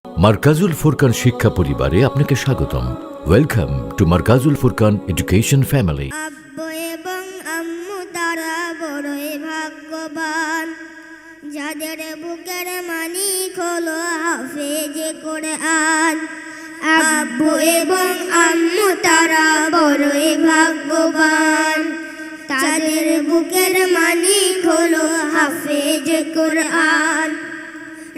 মারকাজুল ফুরকান শিক্ষা পরিবারে আপনাকে স্বাগতম। Welcome to Markazul Furqan education family. আব্বু এবং আম্মু তারা বড়ই ভাগ্যবান, যাদের বুকের মানিক হলো হাফেজে কোরআন। আব্বু এবং আম্মু তারা বড়ই ভাগ্যবান, তাদের বুকের মানিক হলো হাফেজে কোরআন।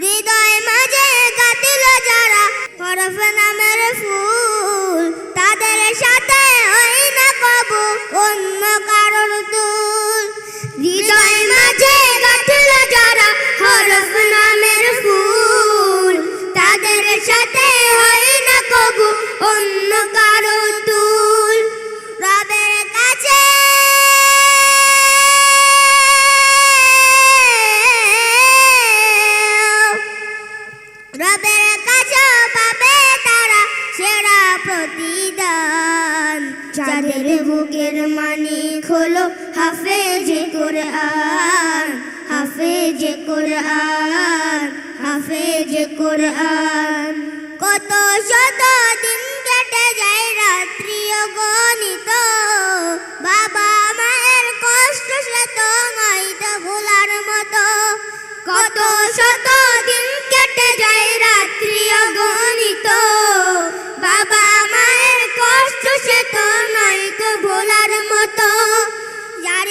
হৃদয় মাঝে গাঁথল যারা হরফ নামের ফুল, তাদের সাথে হয় না কবু অন্য কারোর তুল। হৃদয় মাঝে গাঁথল যারা হরফ নামের ফুল, তাদের সাথে হয় না কবু অন্য কারোর তুল। রবের কাছে রবের কাছে পাবে তারা সেরা প্রতিদান, যাদের বুকের মানিক হলো হাফেজে কোরআন। হাফেজে কোরআন, হাফেজে কোরআন। কত শত দিন কেটে যায় রাত্রি অগণিত, বাবা মায়ের কষ্ট সে তো নয়তো ভোলার মতো। কত শত দিন কেটে যায় রাত্রি অগণিত, বাবা মায়ের কষ্ট সে তো নয়তো ভোলার মতো। যার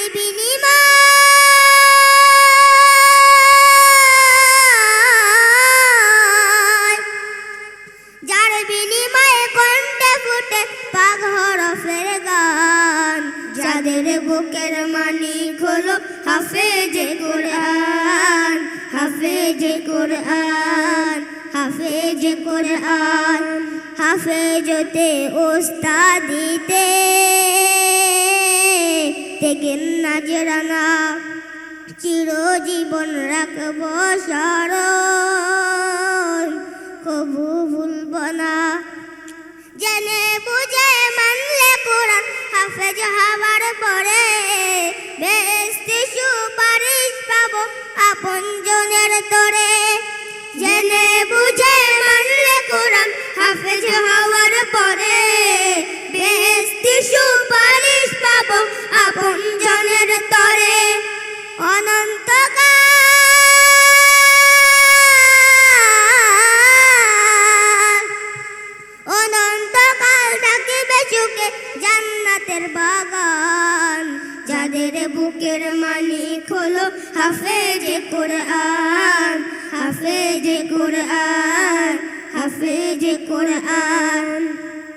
বিনিময়ে কণ্ঠে ফুটে পাক হরফের গান, যাদের বুকের মানিক হলো হাফেজে কোরআন। হাফেজে কোরআন, হাফেজে কোরআন। হাফেজতে ওস্তাদিতে তেগেন নাজরানা, চিরজীবন রাখবো স্মরণ, কবু ভুলব না। জেনে বুঝে মানলে কোরআন হাফেজ হওয়ার পরে, বেহেশতে সুপারিশ পাবো আপনজনের তরে। জেনে বুঝে মানলে কোরআন হাফেজ হওয়ার পরে, বেহেশতে সুপারিশ পাবো আপনজনের তরে। অনন্তকাল থাকিবে সুখে জান্নাতের বাগান, যাদের বুকের মানিক হলো হাফেজে কোরআন। হাফেজে কোরআন, হাফেজে কোরআন।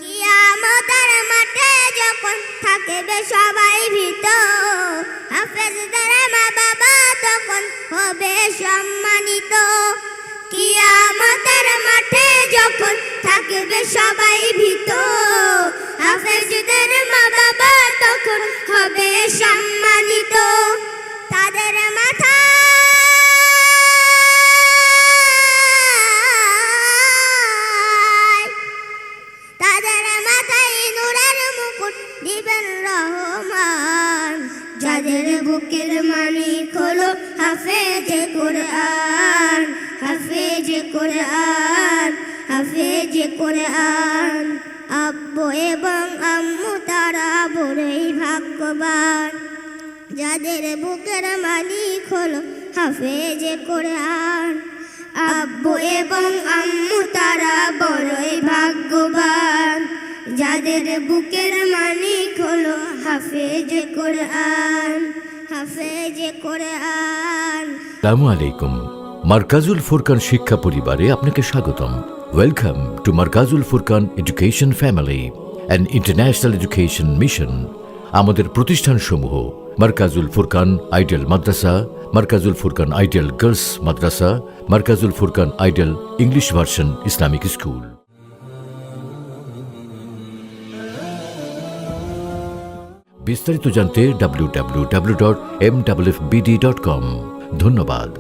কিয়ামতের মাঠে যখন থাকবে সবাই ভীত, হাফেজদের মা বাবা তখন হবে সম্মানিত। কিয়ামতের মাঠে যখন থাকবে সবাই ভীত, হাফেজদের মা বাবা তখন হবে সম্মানিত। তাদের মাথায় নূরের মুকুট দিবেন রহমান, যাদের বুকের মানিক হলো হাফেজে কোরআন। হাফেজে কোরআন, হাফেজে কোরআন। আব্বু এবং আম্মু তারা বড়ই ভাগ্যবান, যাদের বুকের মালিক হলো হাফেজে কোরআন। আব্বু এবং আম্মু তারা বড়ই ভাগ্যবান, যাদের বুকের মালিক হলো হাফেজে কোরআন। হাফেজে কোরআন। আসসালামু আলাইকুম। মারকাজুল ফুরকান শিক্ষা পরিবারে আপনাকে স্বাগতম। Welcome to Markazul Furqan education family, an international education mission. আমাদের প্রতিষ্ঠানসমূহ Markazul Furqan ideal Madrasa, Markazul Furqan ideal girls Madrasa, Markazul Furqan ideal English version Islamic school. বিস্তারিত জানতে www.mwfbd.com। ধন্যবাদ।